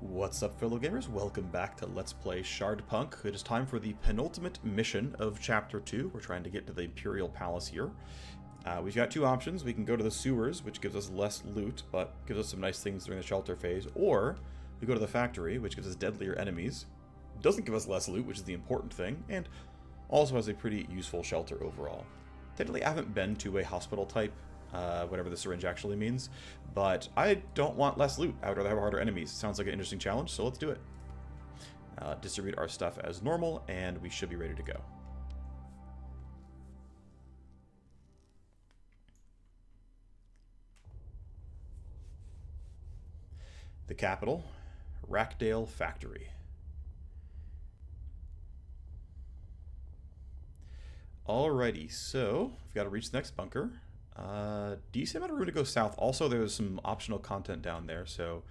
What's up, fellow gamers? Welcome back to Let's Play Shardpunk. It is time for the penultimate mission of Chapter 2. We're trying to get to the Imperial Palace here. We've got two options. We can go to the sewers, which gives us less loot, but gives us some nice things during the shelter phase. Or we go to the factory, which gives us deadlier enemies. Doesn't give us less loot, which is the important thing, and also has a pretty useful shelter overall. Technically, I haven't been to a hospital type, whatever the syringe actually means, but I don't want less loot. I would rather have harder enemies. Sounds like an interesting challenge, so let's do it. Distribute our stuff as normal, and we should be ready to go. The capital, Rackdale Factory. Alrighty, so we've got to reach the next bunker. Decent amount of room to go south. Also, there's some optional content down there, so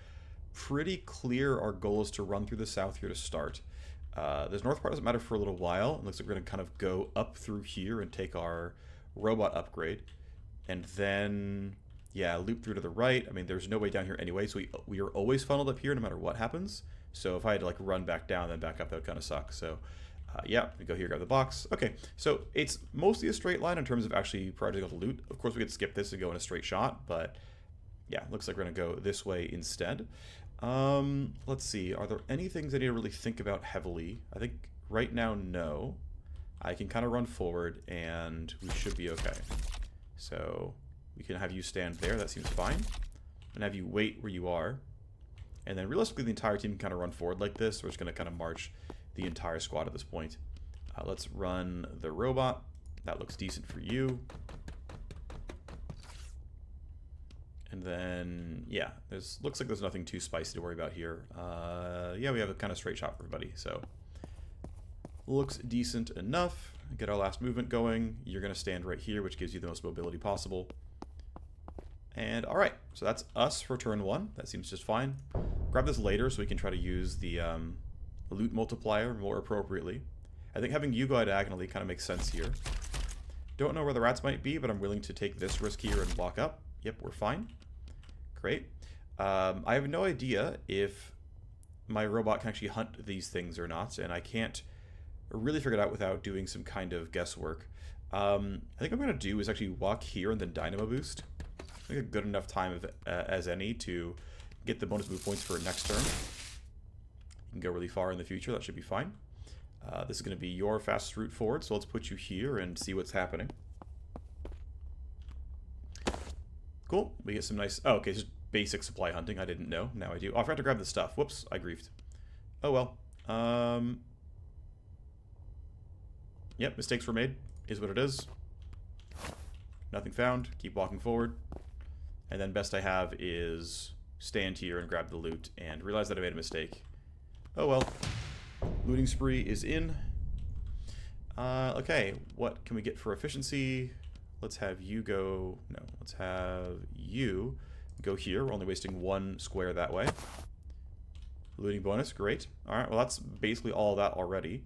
pretty clear our goal is to run through the south here to start. This north part doesn't matter for a little while. It looks like we're going to kind of go up through here and take our robot upgrade. And then, yeah, loop through to the right. I mean, there's no way down here anyway, so we are always funneled up here no matter what happens. So if I had to, like, run back down and then back up, that would kind of suck. So yeah, we go here, grab the box. Okay, so it's mostly a straight line in terms of actually prioritizing the loot. Of course, we could skip this and go in a straight shot, but yeah, looks like we're going to go this way instead. Let's see, are there any things I need to really think about heavily? I think right now, no. I can kind of run forward, and we should be okay. So we can have you stand there, that seems fine. And have you wait where you are. And then realistically, the entire team can kind of run forward like this. We're just going to kind of march the entire squad at this point. Let's run the robot. That looks decent for you. And then, yeah, looks like there's nothing too spicy to worry about here. Yeah, we have a kind of straight shot for everybody, so looks decent enough. Get our last movement going. You're going to stand right here, which gives you the most mobility possible. And all right, so that's us for turn one. That seems just fine. Grab this later so we can try to use the loot multiplier more appropriately. I think having you go diagonally kind of makes sense here. Don't know where the rats might be, but I'm willing to take this risk here and block up. Yep, we're fine. Great. I have no idea if my robot can actually hunt these things or not, and I can't really figure it out without doing some kind of guesswork. I think what I'm going to do is actually walk here and then dynamo boost. I think a good enough time as any to get the bonus move points for next turn. You can go really far in the future, that should be fine. This is going to be your fastest route forward, so let's put you here and see what's happening. Cool, we get some nice... Oh, okay, just basic supply hunting, I didn't know, now I do. Oh, I forgot to grab the stuff, whoops, I griefed. Oh well. Yep, mistakes were made, is what it is. Nothing found, keep walking forward. And then best I have is stand here and grab the loot and realize that I made a mistake. Oh well. Looting spree is in. Okay, what can we get for efficiency? Let's have you go... No, let's have you go here. We're only wasting one square that way. Looting bonus, great. Alright, well that's basically all of that already.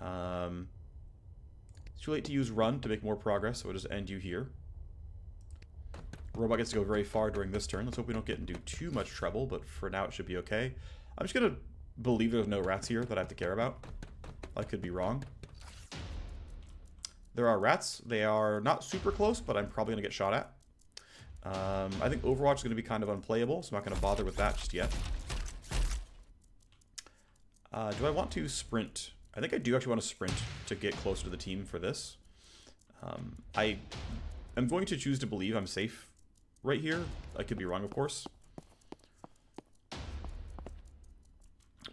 It's too late to use run to make more progress, so we'll just end you here. Robot gets to go very far during this turn. Let's hope we don't get into too much trouble, but for now it should be okay. I'm just going to believe there's no rats here that I have to care about. I could be wrong. There are rats. They are not super close, but I'm probably going to get shot at. I think Overwatch is going to be kind of unplayable, so I'm not going to bother with that just yet. Do I want to sprint? I think I do actually want to sprint to get closer to the team for this. I am going to choose to believe I'm safe right here. I could be wrong, of course.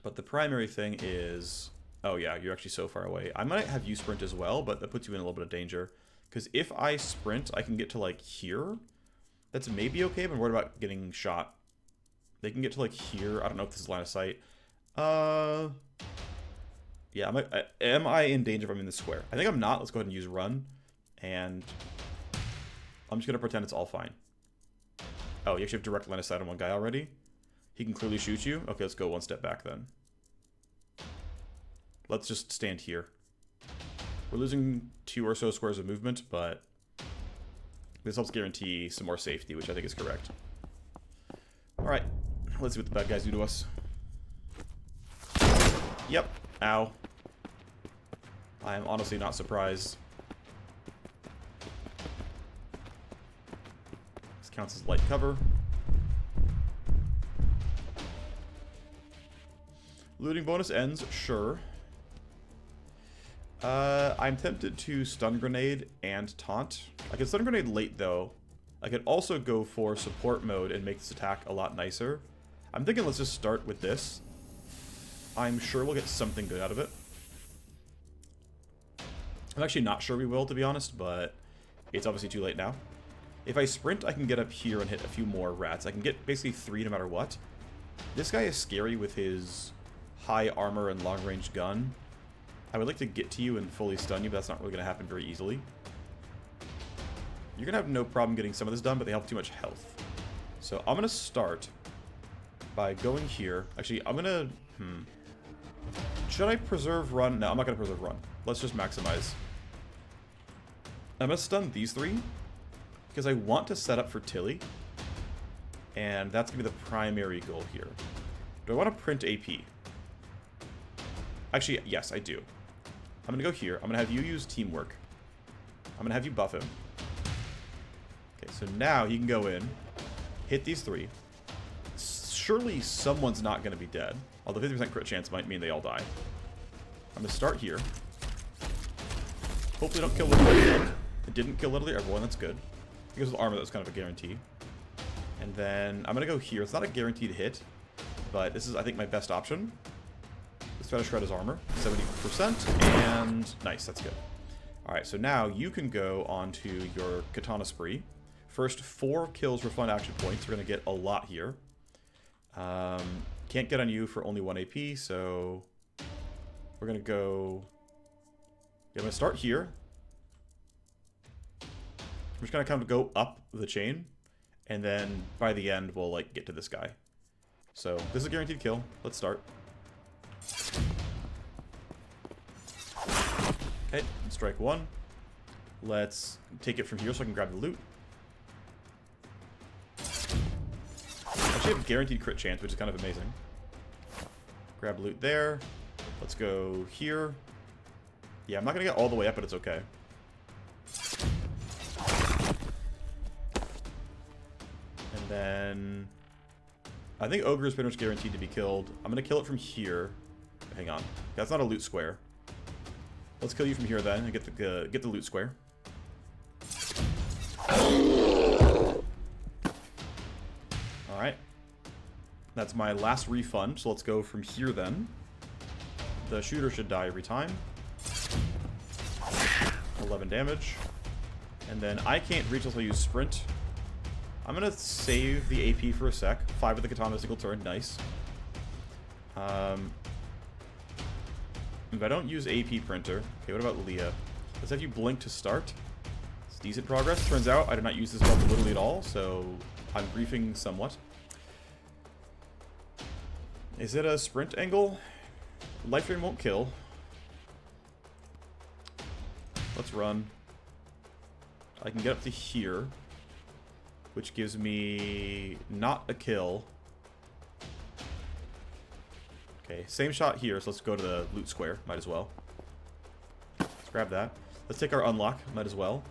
But the primary thing is... Oh yeah, you're actually so far away. I might have you sprint as well, but that puts you in a little bit of danger. Because if I sprint, I can get to, like, here. That's maybe okay, but I'm worried about getting shot. They can get to, like, here. I don't know if this is line of sight. Yeah, am I in danger if I'm in this square? I think I'm not. Let's go ahead and use run. And I'm just going to pretend it's all fine. Oh, you actually have direct line of sight on one guy already? He can clearly shoot you? Okay, let's go one step back then. Let's just stand here. We're losing 2 or so squares of movement, but this helps guarantee some more safety, which I think is correct. Alright, let's see what the bad guys do to us. Yep. Ow. I am honestly not surprised. This counts as light cover. Looting bonus ends, sure. I'm tempted to stun grenade and taunt. I can stun grenade late though. I could also go for support mode and make this attack a lot nicer. I'm thinking let's just start with this. I'm sure we'll get something good out of it. I'm actually not sure we will, to be honest, but it's obviously too late now. If I sprint, I can get up here and hit a few more rats. I can get basically 3 no matter what. This guy is scary with his high armor and long-range gun. I would like to get to you and fully stun you, but that's not really going to happen very easily. You're going to have no problem getting some of this done, but they have too much health. So I'm going to start by going here. Actually, I'm going to... Should I preserve run? No, I'm not going to preserve run. Let's just maximize. I'm going to stun these 3 because I want to set up for Tilly. And that's going to be the primary goal here. Do I want to print AP? Actually, yes, I do. I'm going to go here. I'm going to have you use teamwork. I'm going to have you buff him. Okay, so now he can go in, hit these 3. Surely someone's not going to be dead. Although 50% crit chance might mean they all die. I'm going to start here. Hopefully don't kill literally everyone. It didn't kill literally everyone, that's good. Because with armor, that's kind of a guarantee. And then I'm going to go here. It's not a guaranteed hit, but this is, I think, my best option. Let's try to shred his armor. 70%, and nice, that's good. Alright, so now you can go on to your katana spree. First 4 kills for fun action points. We're going to get a lot here. Can't get on you for only 1 AP, so we're going to go... Yeah, I'm going to start here. I'm just going to kind of go up the chain, and then by the end, we'll like get to this guy. So this is a guaranteed kill. Let's start. Okay, strike 1. Let's take it from here so I can grab the loot. Actually have guaranteed crit chance, which is kind of amazing. Grab loot there. Let's go here. Yeah, I'm not going to get all the way up, but it's okay. And then... I think Ogre Spinner's guaranteed to be killed. I'm going to kill it from here. Hang on. That's not a loot square. Let's kill you from here then and get the loot square. Alright. That's my last refund, so let's go from here then. The shooter should die every time. 11 damage. And then I can't reach unless I use sprint. I'm going to save the AP for a sec. 5 with the katana a single turn. Nice. If I don't use AP printer... Okay, what about Leah? Let's have you blink to start. It's decent progress. Turns out I did not use this weapon literally at all, so I'm griefing somewhat. Is it a sprint angle? Life drain won't kill. Let's run. I can get up to here, which gives me not a kill. Okay, same shot here, so let's go to the loot square. Might as well. Let's grab that. Let's take our unlock. Might as well.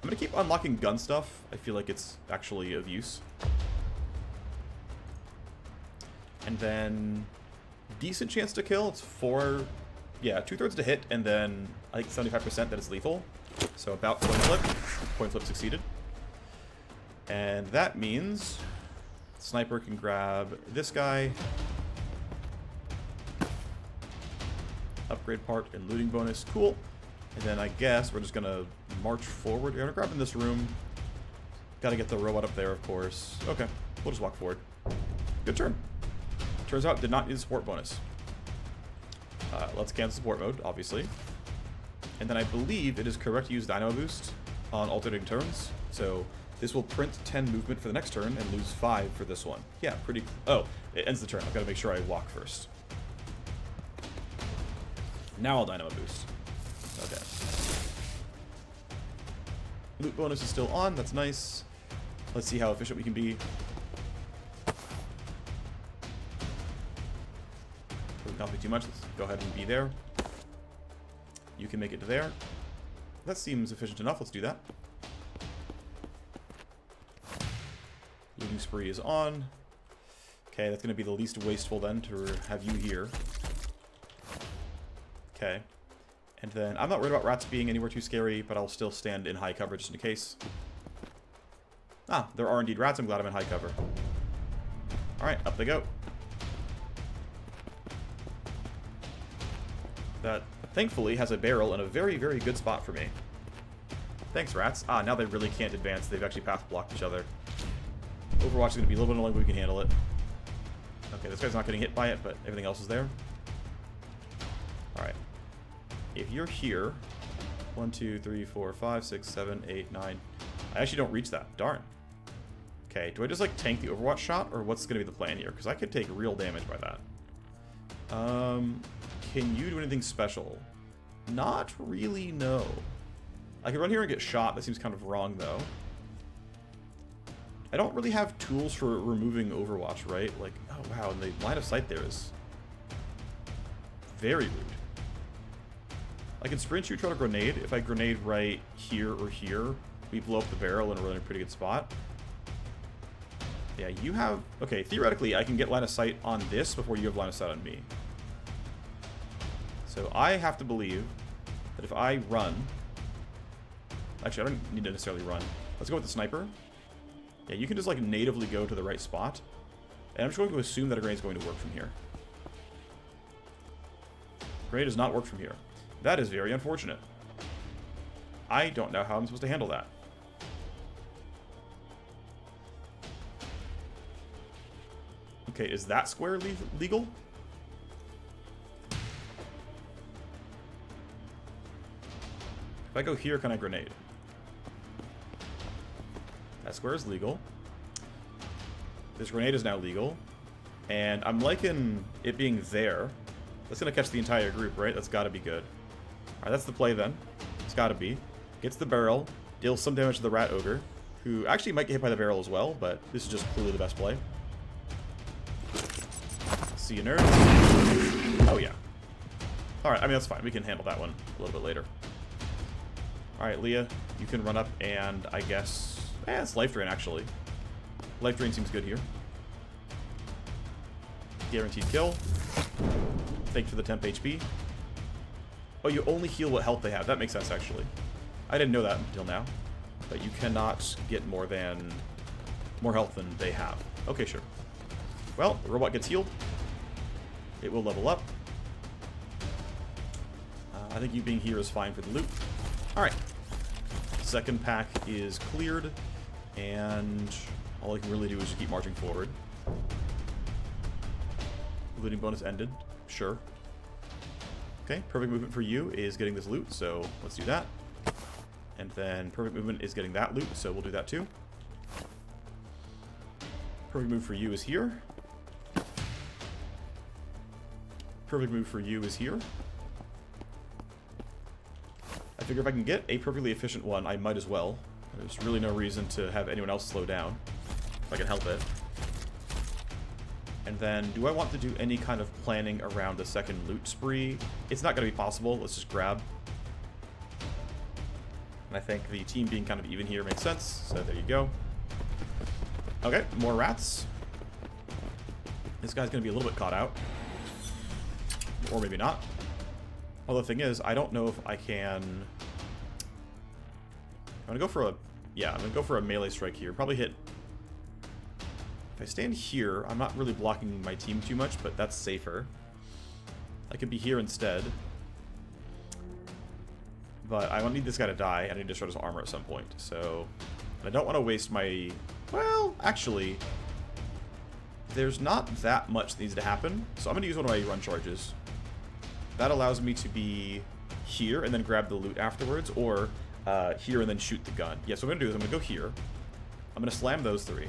I'm going to keep unlocking gun stuff. I feel like it's actually of use. And then... decent chance to kill. It's 4... yeah, 2/3 to hit, and then I think 75% that it's lethal. So about coin flip. Coin flip succeeded. And that means... sniper can grab this guy... upgrade part and looting bonus. Cool. And then I guess we're just going to march forward. We're going to grab in this room. Got to get the robot up there, of course. Okay. We'll just walk forward. Good turn. Turns out did not need a support bonus. Let's cancel support mode, obviously. And then I believe it is correct to use Dynamo Boost on alternating turns. So this will print 10 movement for the next turn and lose 5 for this one. Yeah, pretty... oh, it ends the turn. I've got to make sure I walk first. Now I'll Dynamo Boost. Okay. Loot bonus is still on. That's nice. Let's see how efficient we can be. cost me too much. Let's go ahead and be there. You can make it to there. That seems efficient enough. Let's do that. Looting spree is on. Okay, that's going to be the least wasteful then to have you here. Okay. And then I'm not worried about rats being anywhere too scary, but I'll still stand in high cover just in case. Ah, there are indeed rats. I'm glad I'm in high cover. Alright, up they go. That, thankfully, has a barrel in a very, very good spot for me. Thanks, rats. Ah, now they really can't advance. They've actually path blocked each other. Overwatch is going to be a little bit annoying, but we can handle it. Okay, this guy's not getting hit by it, but everything else is there. Alright. If you're here... 1, 2, 3, 4, 5, 6, 7, 8, 9... I actually don't reach that. Darn. Okay, do I just, like, tank the Overwatch shot, or what's going to be the plan here? Because I could take real damage by that. Can you do anything special? Not really, no. I could run here and get shot. That seems kind of wrong, though. I don't really have tools for removing Overwatch, right? Like, oh wow, and the line of sight there is very rude. I can sprint shoot, try to grenade. If I grenade right here or here, we blow up the barrel in a really pretty good spot. Yeah, you have... Okay, theoretically, I can get line of sight on this before you have line of sight on me. So I have to believe that if I run... Actually, I don't need to necessarily run. Let's go with the sniper. Yeah, you can just, like, natively go to the right spot. And I'm just going to assume that a grenade is going to work from here. Grenade does not work from here. That is very unfortunate. I don't know how I'm supposed to handle that. Okay, is that square legal? If I go here, can I grenade? That square is legal. This grenade is now legal. And I'm liking it being there. That's going to catch the entire group, right? That's got to be good. Alright, that's the play then. It's got to be. Gets the barrel. Deals some damage to the rat ogre, who actually might get hit by the barrel as well, but this is just clearly the best play. See you, nerds. Oh, yeah. Alright, I mean, that's fine. We can handle that one a little bit later. Alright, Leah, you can run up and I guess... it's life drain, actually. Life drain seems good here. Guaranteed kill. Thanks for the temp HP. Oh, you only heal what health they have. That makes sense, actually. I didn't know that until now. But you cannot get more health than they have. Okay, sure. Well, the robot gets healed. It will level up. I think you being here is fine for the loot. Alright. Second pack is cleared. And all I can really do is just keep marching forward. Looting bonus ended. Sure. Okay, perfect movement for you is getting this loot, so let's do that. And then perfect movement is getting that loot, so we'll do that too. Perfect move for you is here. Perfect move for you is here. I figure if I can get a perfectly efficient one, I might as well. There's really no reason to have anyone else slow down, if I can help it. And then, do I want to do any kind of planning around the second loot spree? It's not going to be possible. Let's just grab. And I think the team being kind of even here makes sense. So there you go. Okay, more rats. This guy's going to be a little bit caught out. Or maybe not. Although the thing is, I don't know if I can... I'm going to go for a... Yeah, I'm going to go for a melee strike here. Probably hit... If I stand here, I'm not really blocking my team too much, but that's safer. I could be here instead. But I need this guy to die, and I need to destroy his armor at some point. So, I don't want to waste my... Well, actually, there's not that much that needs to happen. So I'm going to use one of my run charges. That allows me to be here and then grab the loot afterwards, or here and then shoot the gun. Yeah, so what I'm going to do is I'm going to go here. I'm going to slam those three.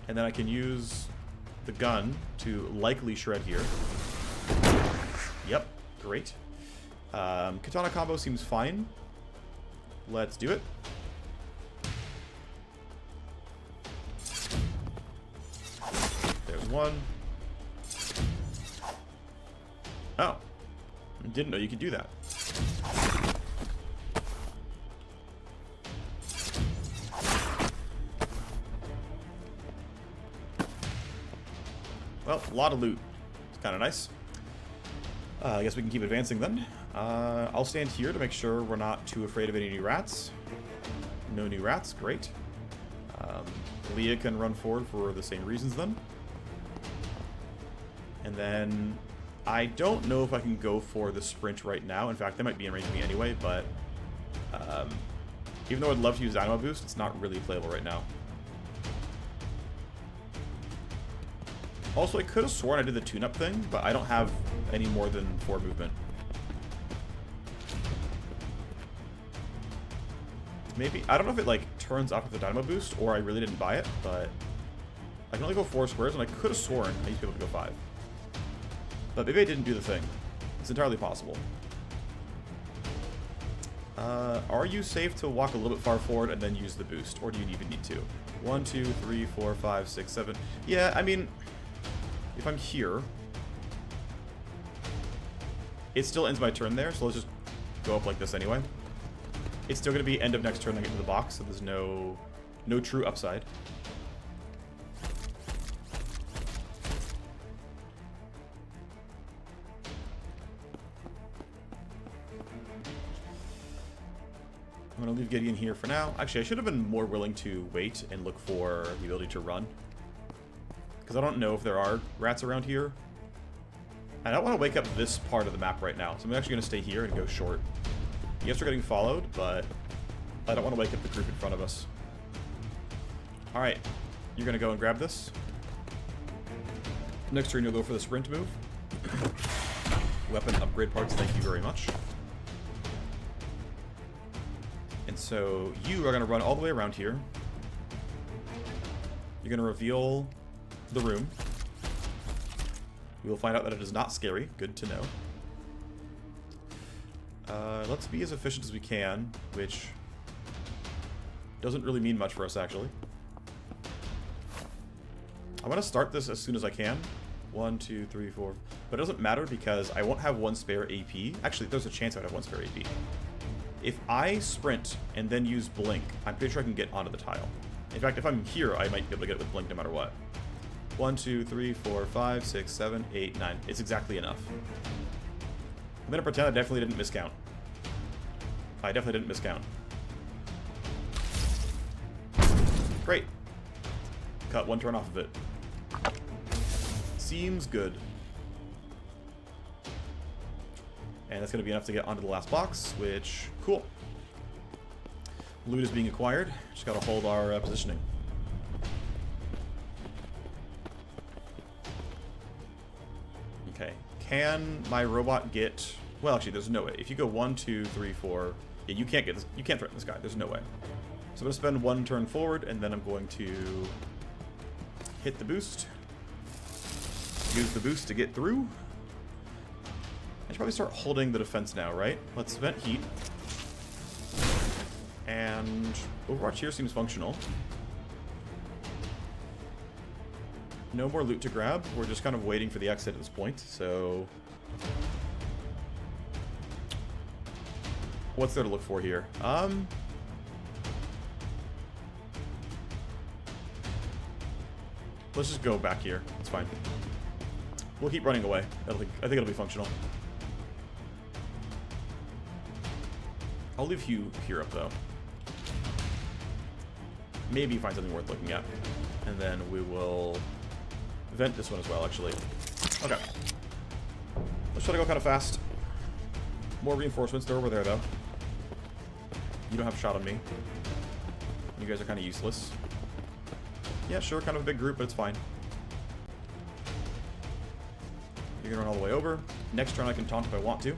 And then I can use the gun to likely shred here. Yep, great. Katana combo seems fine. Let's do it. one. Oh. Didn't know you could do that. Well, a lot of loot. It's kind of nice. I guess we can keep advancing then. I'll stand here to make sure we're not too afraid of any new rats. No new rats, great. Leah can run forward for the same reasons then. And then I don't know if I can go for the sprint right now. In fact, they might be in range of me anyway, but even though I'd love to use Dynamo Boost, it's not really playable right now. Also, I could have sworn I did the tune-up thing, but I don't have any more than 4 movement. Maybe, I don't know if it like turns off with the Dynamo Boost, or I really didn't buy it, but I can only go 4 squares, and I could have sworn I used to be able to go 5. But maybe I didn't do the thing. It's entirely possible. Are you safe to walk a little bit far forward and then use the boost, or do you even need to? 1, 2, 3, 4, 5, 6, 7. Yeah, I mean, if I'm here, it still ends my turn there, so let's just go up like this anyway. It's still going to be end of next turn I get to the box, so there's no true upside. I'm going to leave Gideon here for now. Actually, I should have been more willing to wait and look for the ability to run. Because I don't know if there are rats around here. I don't want to wake up this part of the map right now, so I'm actually going to stay here and go short. Yes, we're getting followed, but I don't want to wake up the group in front of us. Alright, you're going to go and grab this. Next turn, you'll go for the sprint move. Weapon upgrade parts, thank you very much. And so you are going to run all the way around here. You're going to reveal the room. We will find out that it is not scary. Good to know. Let's be as efficient as we can, which doesn't really mean much for us, actually. I want to start this as soon as I can. 1, 2, 3, 4. But it doesn't matter because I won't have 1 spare AP. Actually, there's a chance I would have 1 spare AP. If I sprint and then use blink, I'm pretty sure I can get onto the tile. In fact, if I'm here, I might be able to get it with blink no matter what. 1, 2, 3, 4, 5, 6, 7, 8, 9. It's exactly enough. I'm going to pretend I definitely didn't miscount. I definitely didn't miscount. Great. Cut 1 turn off of it. Seems good. And that's going to be enough to get onto the last box, which, cool. Loot is being acquired. Just got to hold our positioning. Okay. Can my robot get... Well, actually, there's no way. If you go 1, 2, 3, 4... Yeah, you can't get this. You can't threaten this guy. There's no way. So I'm going to spend 1 turn forward, and then I'm going to hit the boost. Use the boost to get through. I should probably start holding the defense now, right? Let's vent heat. And Overwatch here seems functional. No more loot to grab. We're just kind of waiting for the exit at this point, so... What's there to look for here? Let's just go back here. It's fine. We'll keep running away. I think it'll be functional. I'll leave Hugh here up, though. Maybe find something worth looking at. And then we will vent this one as well, actually. Okay. Let's try to go kind of fast. More reinforcements. They're over there, though. You don't have a shot on me. You guys are kind of useless. Yeah, sure, kind of a big group, but it's fine. You're gonna run all the way over. Next turn I can taunt if I want to.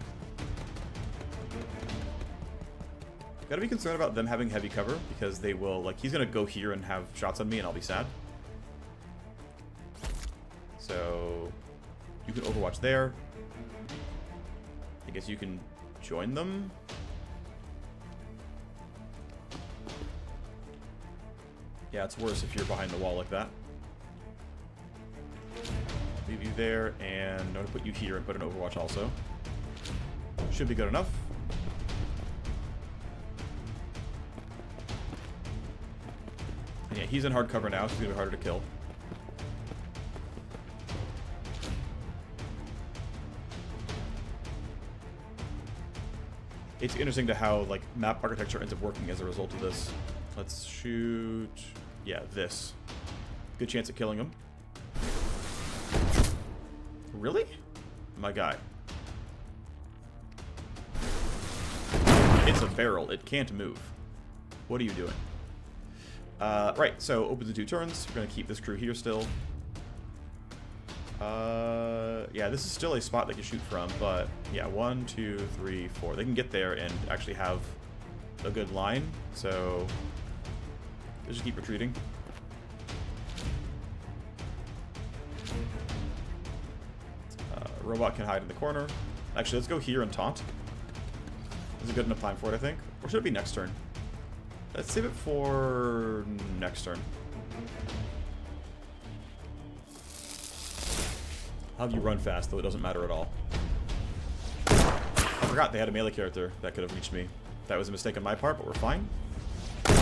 Gotta be concerned about them having heavy cover, because they will, like, he's gonna go here and have shots on me and I'll be sad. So, you can overwatch there. I guess you can join them. Yeah, it's worse if you're behind the wall like that. Leave you there, and I'm going to put you here and put an Overwatch also. Should be good enough. And yeah, he's in hard cover now, so he's going to be harder to kill. It's interesting to how, like, map architecture ends up working as a result of this. Let's shoot... yeah, this. Good chance at killing him. Really? My guy. It's a barrel. It can't move. What are you doing? Right, so opens in 2 turns. We're going to keep this crew here still. Yeah, this is still a spot they can shoot from, but yeah, 1, 2, 3, 4. They can get there and actually have a good line, so they just keep retreating. Robot can hide in the corner. Actually, let's go here and taunt. There's a good enough time for it, I think. Or should it be next turn? Let's save it for next turn. I'll have you run fast, though it doesn't matter at all. I forgot they had a melee character that could have reached me. That was a mistake on my part, but we're fine. But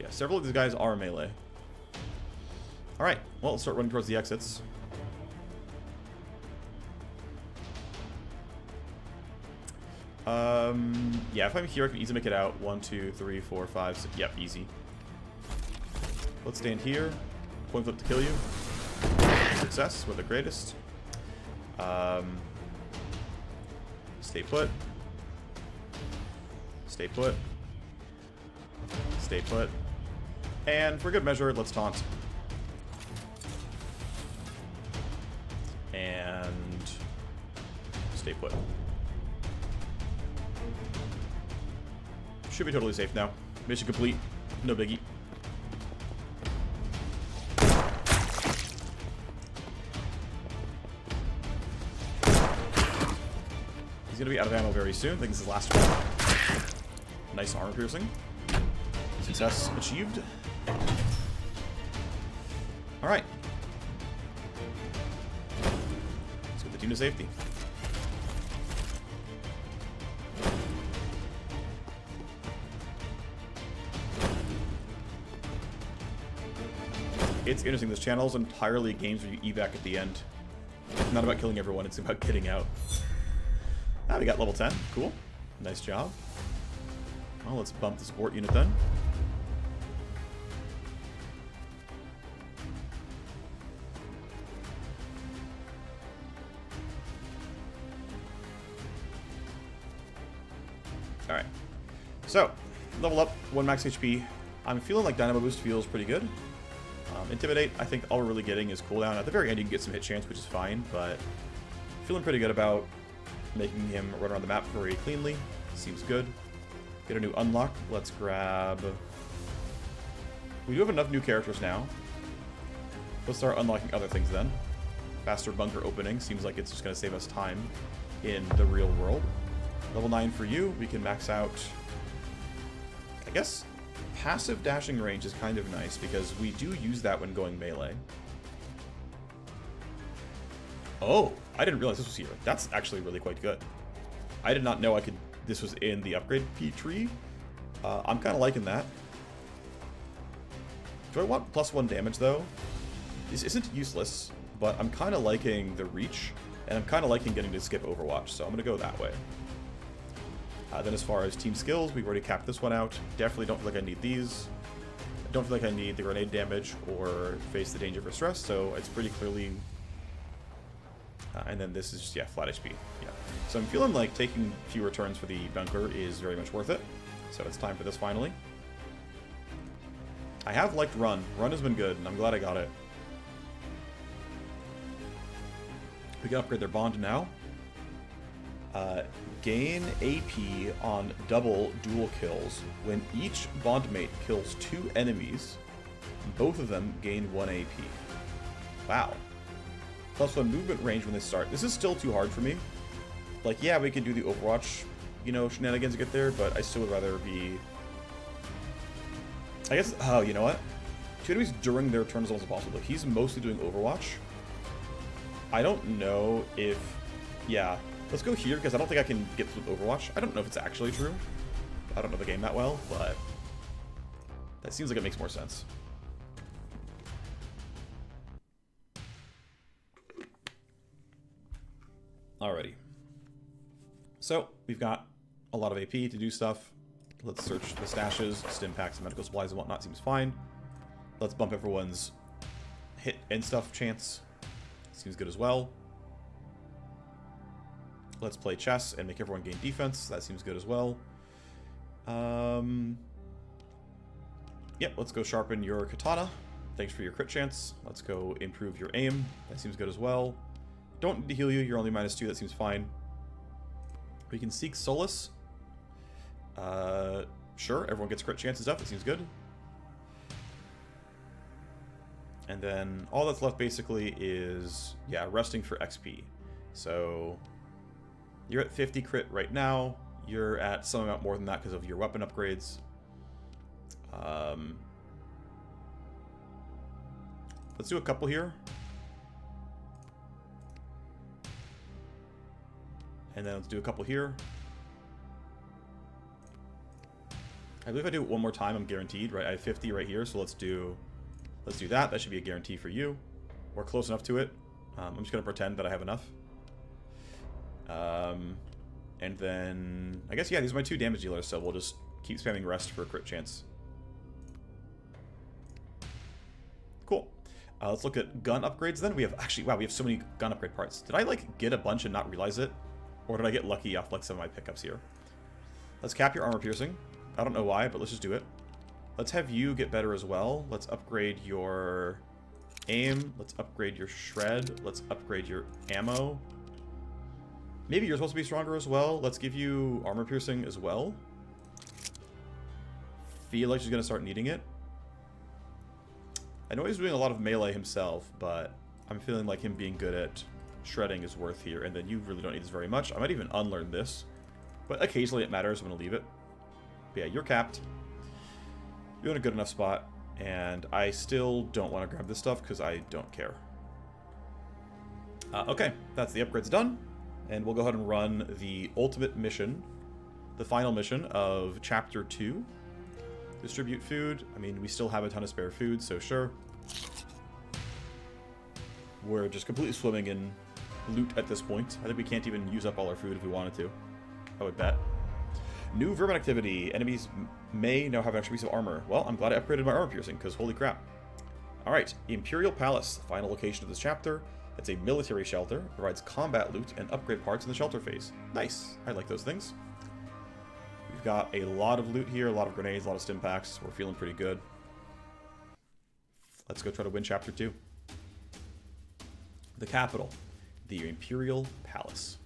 yeah, several of these guys are melee. Alright, well, let's start running towards the exits. Yeah, if I'm here, I can easily make it out. 1, 2, 3, 4, 5, 6. Yep, easy. Let's stand here. Coin flip to kill you. Success, we're the greatest. Stay put. Stay put. Stay put. And for good measure, let's taunt. And stay put. Should be totally safe now. Mission complete. No biggie. He's gonna be out of ammo very soon. I think this is the last one. Nice armor piercing. Success achieved. Alright. Let's get the team to safety. It's interesting, this channel is entirely games where you evac at the end. It's not about killing everyone, it's about getting out. Ah, we got level 10. Cool. Nice job. Well, let's bump the support unit then. Alright. So, level up, 1 max HP. I'm feeling like Dynamo Boost feels pretty good. Intimidate, I think all we're really getting is cooldown. At the very end, you can get some hit chance, which is fine, but feeling pretty good about making him run around the map very cleanly. Seems good. Get a new unlock. Let's grab... We do have enough new characters now. Let's start unlocking other things then. Faster bunker opening. Seems like it's just going to save us time in the real world. Level 9 for you. We can max out... I guess... Passive dashing range is kind of nice because we do use that when going melee. Oh, I didn't realize this was here. That's actually really quite good. I did not know this was in the upgrade P tree. I'm kind of liking that. Do I want +1 damage though? This isn't useless, but I'm kind of liking the reach, and I'm kind of liking getting to skip Overwatch, so I'm going to go that way. Then as far as team skills, we've already capped this one out. Definitely don't feel like I need these. I don't feel like I need the grenade damage or face the danger for stress, so it's pretty clearly... and then this is just, yeah, flat HP. Yeah. So I'm feeling like taking fewer turns for the bunker is very much worth it. So it's time for this finally. I have liked Run. Run has been good, and I'm glad I got it. We can upgrade their bond now. Gain AP on double dual kills. When each bondmate kills 2 enemies, both of them gain 1 AP. Wow. +1 movement range when they start. This is still too hard for me. Like, yeah, we could do the Overwatch, you know, shenanigans to get there, but I still would rather be I guess, oh, you know what? 2 enemies during their turn is almost impossible. He's mostly doing Overwatch. I don't know if... Yeah. Let's go here, because I don't think I can get through Overwatch. I don't know if it's actually true. I don't know the game that well, but... That seems like it makes more sense. Alrighty. So, we've got a lot of AP to do stuff. Let's search the stashes, stim packs, and medical supplies and whatnot. Seems fine. Let's bump everyone's hit and stuff chance. Seems good as well. Let's play chess and make everyone gain defense. That seems good as well. Yep, let's go sharpen your katana. Thanks for your crit chance. Let's go improve your aim. That seems good as well. Don't need to heal you. You're only -2. That seems fine. We can seek solace. Sure, everyone gets crit chance and stuff. That seems good. And then all that's left basically is, yeah, resting for XP. So you're at 50 crit right now. You're at some amount more than that because of your weapon upgrades. Let's do a couple here. And then let's do a couple here. I believe if I do it one more time, I'm guaranteed, right? I have 50 right here, so let's do that. That should be a guarantee for you. We're close enough to it. I'm just going to pretend that I have enough. And then, I guess, yeah, these are my 2 damage dealers, so we'll just keep spamming rest for a crit chance. Cool. Let's look at gun upgrades then. We have, actually, wow, we have so many gun upgrade parts. Did I, like, get a bunch and not realize it? Or did I get lucky off, like, some of my pickups here? Let's cap your armor piercing. I don't know why, but let's just do it. Let's have you get better as well. Let's upgrade your aim. Let's upgrade your shred. Let's upgrade your ammo. Maybe you're supposed to be stronger as well. Let's give you armor piercing as well. Feel like she's going to start needing it. I know he's doing a lot of melee himself, but I'm feeling like him being good at shredding is worth here. And then you really don't need this very much. I might even unlearn this. But occasionally it matters. I'm going to leave it. But yeah, you're capped. You're in a good enough spot. And I still don't want to grab this stuff because I don't care. Okay, that's the upgrades done. And we'll go ahead and run the ultimate mission. The final mission of Chapter 2. Distribute food. I mean, we still have a ton of spare food, so sure. We're just completely swimming in loot at this point. I think we can't even use up all our food if we wanted to. I would bet. New vermin activity. Enemies may now have an extra piece of armor. Well, I'm glad I upgraded my armor piercing, because holy crap. Alright, Imperial Palace, the final location of this chapter. It's a military shelter, provides combat loot and upgrade parts in the shelter phase. Nice. I like those things. We've got a lot of loot here, a lot of grenades, a lot of stim packs. We're feeling pretty good. Let's go try to win Chapter 2. The capital, the Imperial Palace.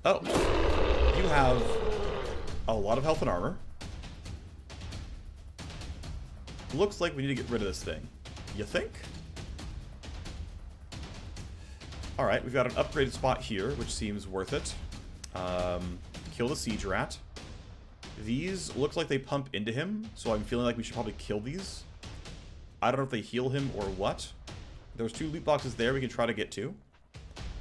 Oh, you have a lot of health and armor. Looks like we need to get rid of this thing. You think? Alright, we've got an upgraded spot here, which seems worth it. Kill the siege rat. These look like they pump into him, so I'm feeling like we should probably kill these. I don't know if they heal him or what. There's 2 loot boxes there we can try to get to.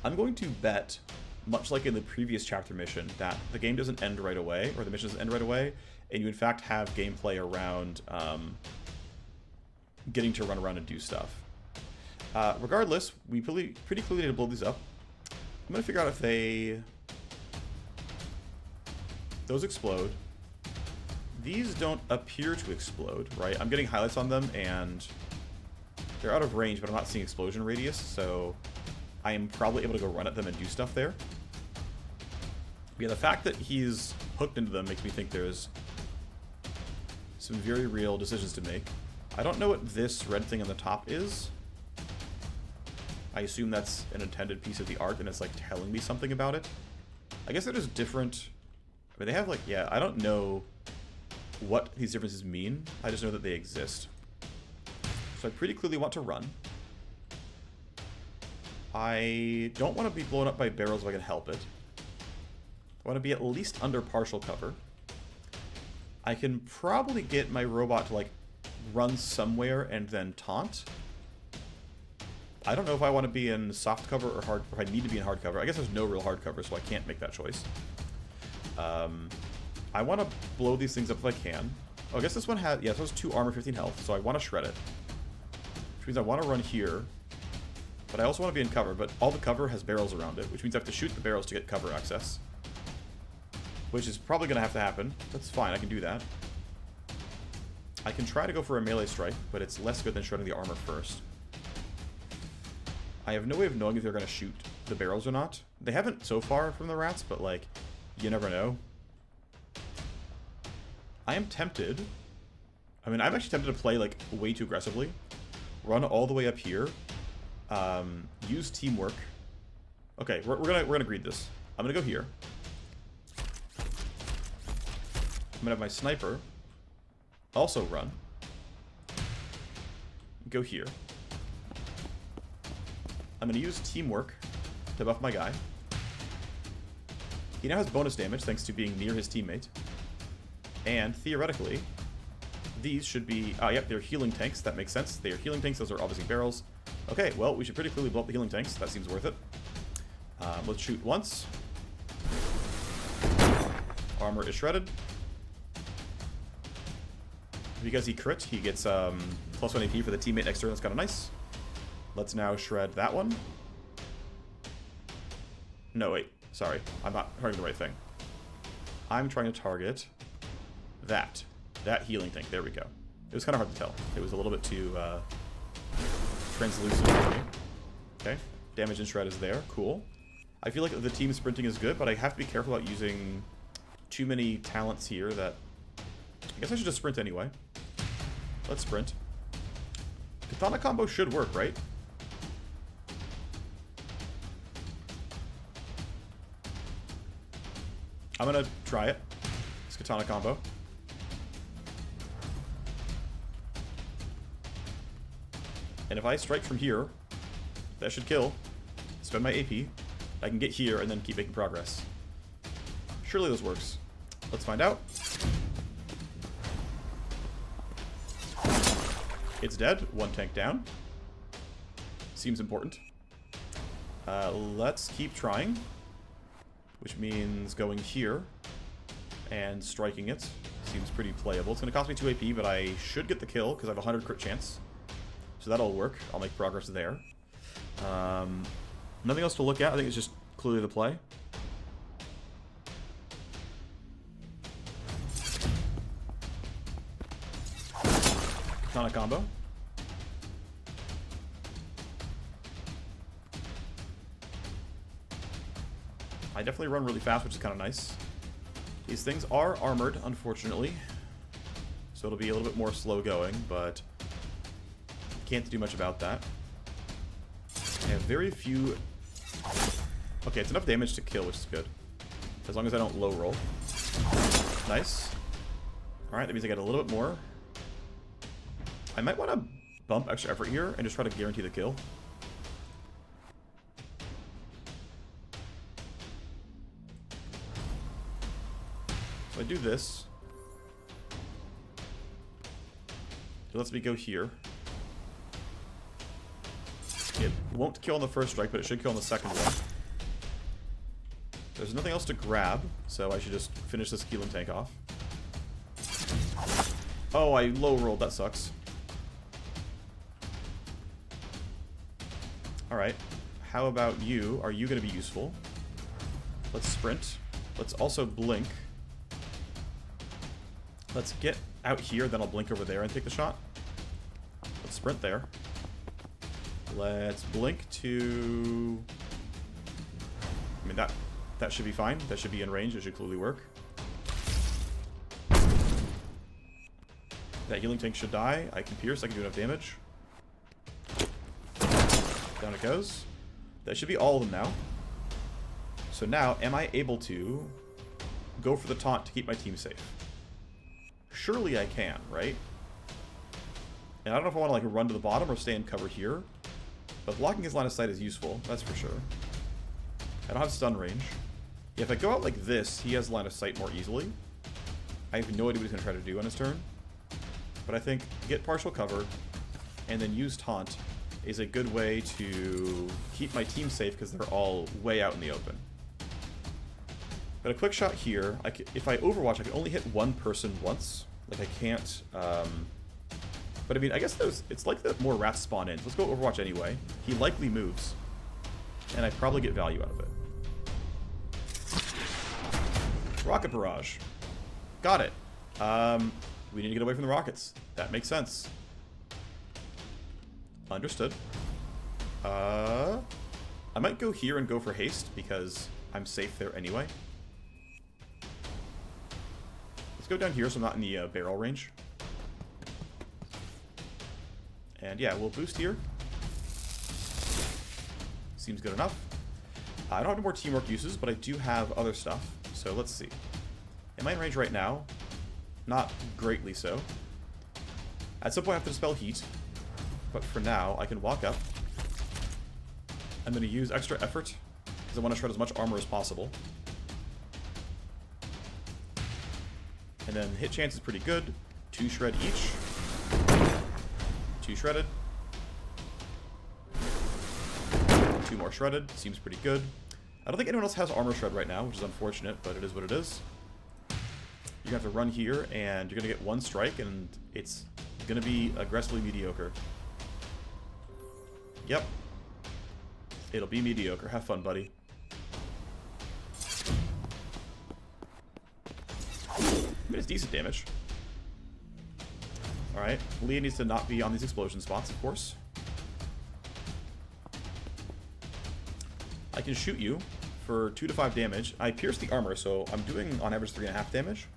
I'm going to bet, much like in the previous chapter mission, that the game doesn't end right away, or the mission doesn't end right away, and you in fact have gameplay around getting to run around and do stuff. Regardless, we pretty clearly need to blow these up. I'm going to figure out if those explode. These don't appear to explode, right? I'm getting highlights on them, and they're out of range, but I'm not seeing explosion radius, so I am probably able to go run at them and do stuff there. Yeah, the fact that he's hooked into them makes me think there's some very real decisions to make. I don't know what this red thing on the top is. I assume that's an intended piece of the art, and it's, like, telling me something about it. I guess they're just different. I mean, they have, like, yeah, I don't know what these differences mean. I just know that they exist. So I pretty clearly want to run. I don't want to be blown up by barrels if I can help it. I want to be at least under partial cover. I can probably get my robot to, like, run somewhere and then taunt. I don't know if I want to be in soft cover or hard, or if I need to be in hard cover. I guess there's no real hard cover, so I can't make that choice. I want to blow these things up if I can. Oh, I guess this one had, yeah, so it's 2 armor, 15 health, so I want to shred it. Which means I want to run here. But I also want to be in cover, but all the cover has barrels around it, which means I have to shoot the barrels to get cover access. Which is probably going to have to happen. That's fine, I can do that. I can try to go for a melee strike, but it's less good than shredding the armor first. I have no way of knowing if they're going to shoot the barrels or not. They haven't so far from the rats, but, like, you never know. I am tempted. I mean, I'm actually tempted to play, like, way too aggressively. Run all the way up here. Use teamwork. Okay, we're gonna greed this. I'm gonna go here. I'm gonna have my sniper also run. Go here. I'm gonna use teamwork to buff my guy. He now has bonus damage thanks to being near his teammate. And theoretically, these should be... yep, they're healing tanks. That makes sense. They are healing tanks. Those are obviously barrels. Okay, well, we should pretty clearly blow up the healing tanks. That seems worth it. Let's shoot once. Armor is shredded. Because he crit, he gets +1 AP for the teammate next turn. That's kind of nice. Let's now shred that one. No, wait. Sorry. I'm not targeting the right thing. I'm trying to target that. That healing tank. There we go. It was kind of hard to tell. It was a little bit too translucent for me. Okay. Damage and shred is there. Cool. I feel like the team sprinting is good, but I have to be careful about using too many talents here that... I guess I should just sprint anyway. Let's sprint. Katana combo should work, right? I'm gonna try it. It's katana combo. And if I strike from here, that should kill. Spend my AP. I can get here and then keep making progress. Surely this works. Let's find out. It's dead. 1 tank down. Seems important. Let's keep trying. Which means going here and striking it. Seems pretty playable. It's going to cost me 2 AP, but I should get the kill because I have a 100 crit chance. So that'll work. I'll make progress there. Nothing else to look at. I think it's just clearly the play. Katana combo. I definitely run really fast, which is kind of nice. These things are armored, unfortunately. So it'll be a little bit more slow going, but can't do much about that. I have very few... Okay, it's enough damage to kill, which is good. As long as I don't low roll. Nice. Alright, that means I get a little bit more. I might want to bump extra effort here and just try to guarantee the kill. So I do this. It lets me go here. It won't kill on the first strike, but it should kill on the second one. There's nothing else to grab, so I should just finish this healing tank off. Oh, I low rolled. That sucks. Alright. How about you? Are you going to be useful? Let's sprint. Let's also blink. Let's get out here, then I'll blink over there and take the shot. Let's sprint there. Let's blink to... I mean, that should be fine. That should be in range. It should clearly work. That healing tank should die. I can pierce. I can do enough damage. Down it goes. That should be all of them now. So now, am I able to go for the taunt to keep my team safe? Surely I can, right? And I don't know if I want to like run to the bottom or stay in cover here. But blocking his line of sight is useful, that's for sure. I don't have stun range. Yeah, if I go out like this, he has line of sight more easily. I have no idea what he's going to try to do on his turn. But I think get partial cover and then use taunt is a good way to keep my team safe because they're all way out in the open. But a quick shot here, if I overwatch, I can only hit one person once. Like I can't, but I mean, I guess it's like that more rats spawn in. Let's go overwatch anyway. He likely moves, and I probably get value out of it. Rocket barrage. Got it. We need to get away from the rockets. That makes sense. Understood. I might go here and go for haste because I'm safe there anyway. Let's go down here so I'm not in the barrel range. And yeah, we'll boost here. Seems good enough. I don't have any more teamwork uses, but I do have other stuff. So let's see. Am I in range right now? Not greatly so. At some point I have to dispel heat. But for now, I can walk up. I'm going to use extra effort because I want to shred as much armor as possible. And then hit chance is pretty good. 2 shred each. 2 shredded. 2 more shredded. Seems pretty good. I don't think anyone else has armor shred right now, which is unfortunate, but it is what it is. You're going to have to run here, and you're going to get 1 strike, and it's going to be aggressively mediocre. Yep. It'll be mediocre. Have fun, buddy. But it's decent damage. Alright. Leah needs to not be on these explosion spots, of course. I can shoot you for 2 to 5 damage. I pierce the armor, so I'm doing on average 3.5 damage.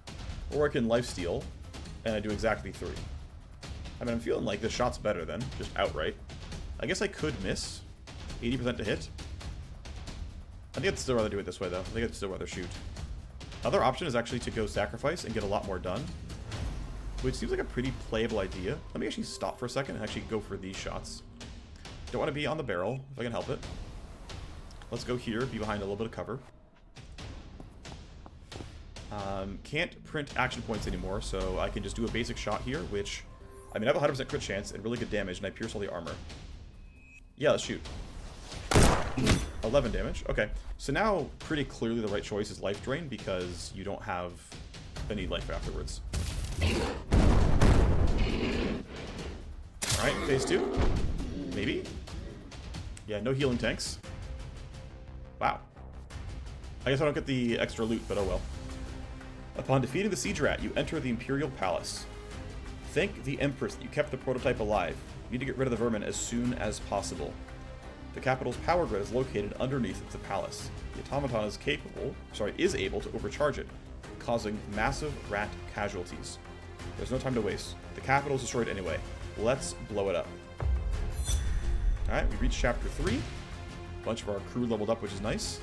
Or I can lifesteal, and I do exactly 3. I mean, I'm feeling like this shot's better than just outright. I guess I could miss. 80% to hit. I think I'd still rather do it this way, though. I think I'd still rather shoot. Other option is actually to go sacrifice and get a lot more done, which seems like a pretty playable idea. Let me actually stop for a second and actually go for these shots. Don't want to be on the barrel, if I can help it. Let's go here, be behind a little bit of cover. Can't print action points anymore, so I can just do a basic shot here, which, I mean, I have a 100% crit chance and really good damage, and I pierce all the armor. Yeah, let's shoot. 11 damage. Okay, so now pretty clearly the right choice is life drain because you don't have any life afterwards. Alright, phase 2. Maybe? Yeah, no healing tanks. Wow. I guess I don't get the extra loot, but oh well. Upon defeating the siege rat, you enter the Imperial Palace. Thank the Empress that you kept the prototype alive. You need to get rid of the vermin as soon as possible. The capital's power grid is located underneath the palace. The automaton is able to overcharge it, causing massive rat casualties. There's no time to waste. The capital is destroyed anyway. Let's blow it up. Alright, we reached chapter 3. A bunch of our crew leveled up, which is nice.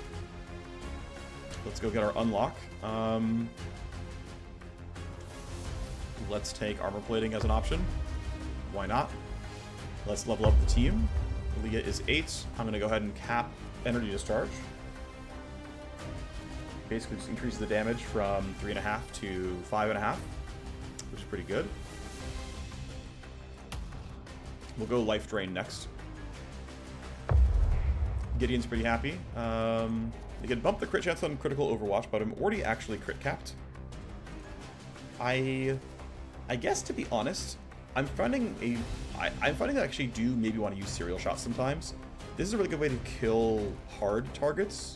Let's go get our unlock. Let's take armor plating as an option. Why not? Let's level up the team. Leah is 8. I'm going to go ahead and cap energy discharge. Basically just increases the damage from 3.5 to 5.5, which is pretty good. We'll go life drain next. Gideon's pretty happy. They can bump the crit chance on critical overwatch, but I'm already actually crit capped. I guess, to be honest, I'm finding that I actually do maybe want to use serial shots sometimes. This is a really good way to kill hard targets.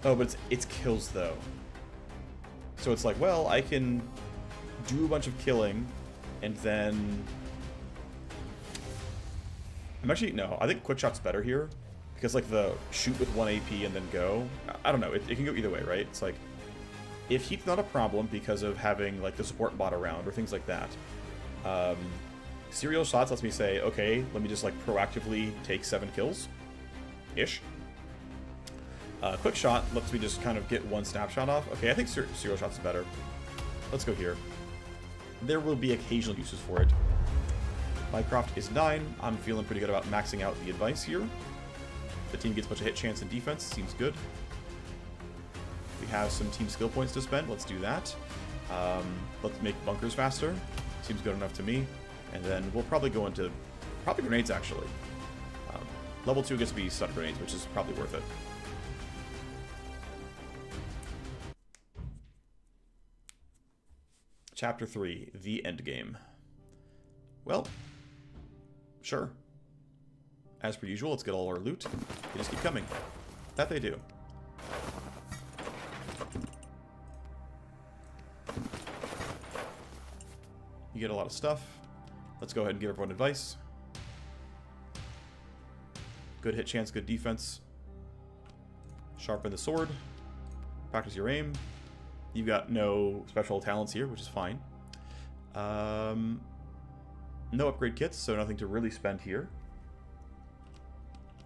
Oh, but it's kills though. So it's like, well, I can do a bunch of killing, and then no, I think quick shot's better here. Because like the shoot with 1 AP and then go, I don't know, it can go either way, right? It's like, if heat's not a problem because of having like the support bot around or things like that, serial shots lets me say, okay, let me just like proactively take 7 kills ish. Quick shot lets me just kind of get 1 snapshot off. Okay, I think serial shot's better. Let's go here. There will be occasional uses for it. Mycroft is 9. I'm feeling pretty good about maxing out the advice here. The team gets a bunch of hit chance and defense. Seems good. have some team skill points to spend, let's do that. Let's make bunkers faster. Seems good enough to me. And then we'll probably go into... probably grenades, actually. Level 2 gets to be stun grenades, which is probably worth it. Chapter 3, The Endgame. Well, sure. As per usual, let's get all our loot. They just keep coming. That they do. You get a lot of stuff. Let's go ahead and give everyone advice. Good hit chance, good defense. Sharpen the sword. Practice your aim. You've got no special talents here, which is fine. No upgrade kits, so nothing to really spend here.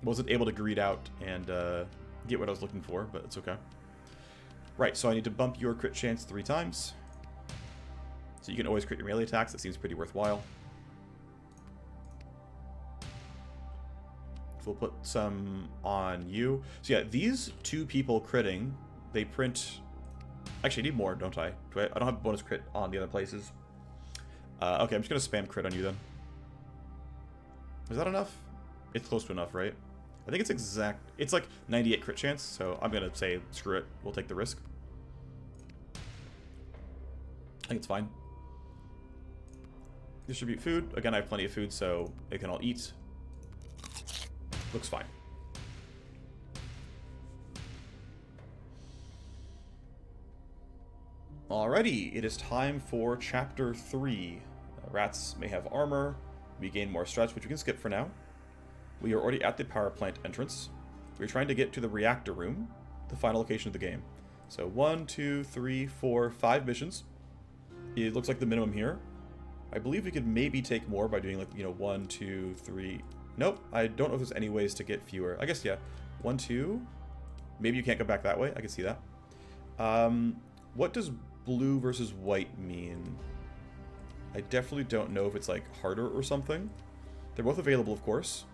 Wasn't able to greed out and get what I was looking for, but it's okay. Right, so I need to bump your crit chance 3 times. So you can always crit your melee attacks. That seems pretty worthwhile. We'll put some on you. So yeah, these 2 people critting, they print... Actually, I need more, don't I? I don't have bonus crit on the other places. Okay, I'm just going to spam crit on you then. Is that enough? It's close to enough, right? I think it's exact... It's like 98 crit chance, so I'm going to say screw it. We'll take the risk. I think it's fine. Distribute food. Again, I have plenty of food, so they can all eat. Looks fine. Alrighty, it is time for Chapter 3. Rats may have armor. We gain more stretch, which we can skip for now. We are already at the power plant entrance. We're trying to get to the reactor room, the final location of the game. So 1, 2, 3, 4, 5 missions. It looks like the minimum here. I believe we could maybe take more by doing like, 1, 2, 3... Nope, I don't know if there's any ways to get fewer. I guess, yeah. 1, 2... Maybe you can't go back that way. I can see that. What does blue versus white mean? I definitely don't know if it's like harder or something. They're both available, of course.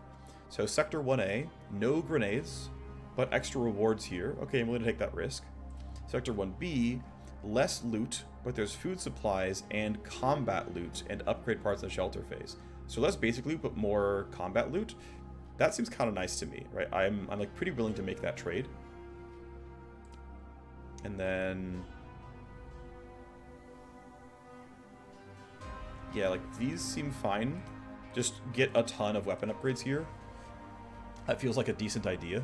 So Sector 1A, no grenades, but extra rewards here. Okay, I'm willing to take that risk. Sector 1B, less loot, but there's food supplies and combat loot and upgrade parts in the shelter phase. So let's basically put more combat loot. That seems kind of nice to me, right? I'm like pretty willing to make that trade. And then... yeah, like these seem fine. Just get a ton of weapon upgrades here. That feels like a decent idea.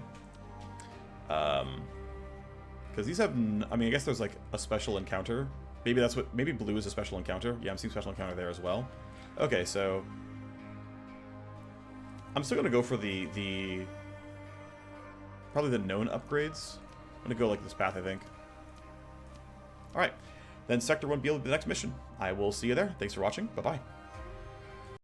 Because these have... I mean, I guess there's like a special encounter. Maybe that's what... maybe blue is a special encounter. Yeah, I'm seeing special encounter there as well. Okay, so... I'm still going to go for the... probably the known upgrades. I'm going to go like this path, I think. Alright. Then Sector 1B will be the next mission. I will see you there. Thanks for watching. Bye-bye.